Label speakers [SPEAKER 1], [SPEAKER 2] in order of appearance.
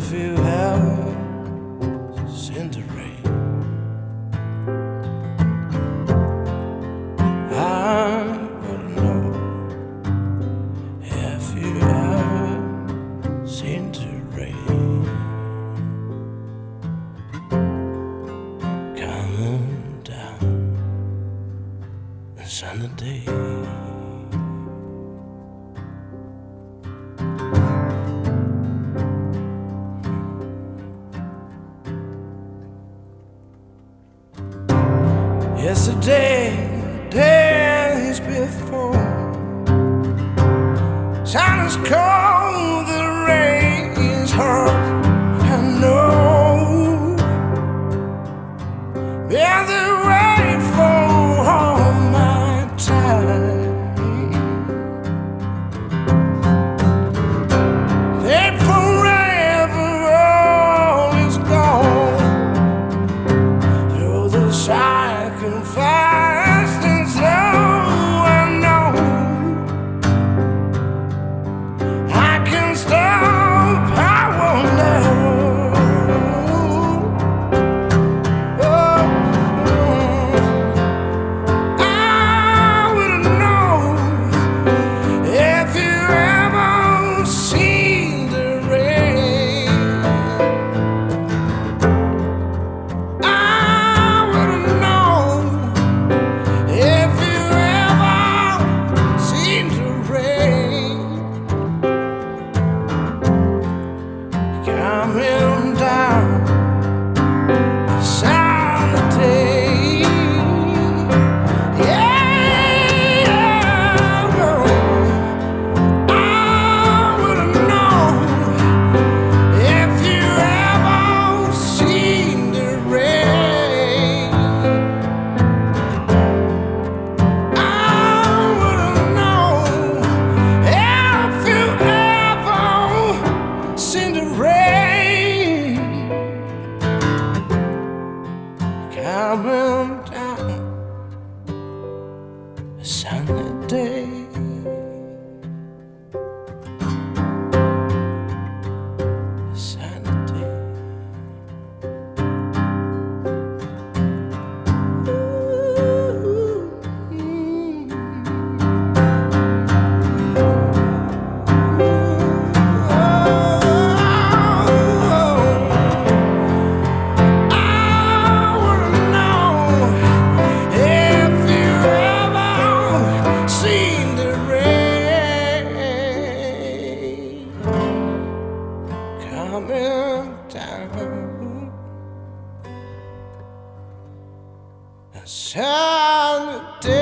[SPEAKER 1] If you ever seen the rain, I wouldn't know. If you ever seen the rain coming down on sunny day. Yesterday, days before, sun is cold, the rain is hard. I know, been the wait for all my time. Then forever all is gone through the fast and slow. I know I can stop, I won't know. Oh, I wouldn't know if you ever seen the rain. Coming down the sunny day, yeah. I wouldn't know if you ever seen the rain. I wouldn't know if you ever seen the rain coming down a sunny day. A sunny day. Ooh, coming down a sunny day.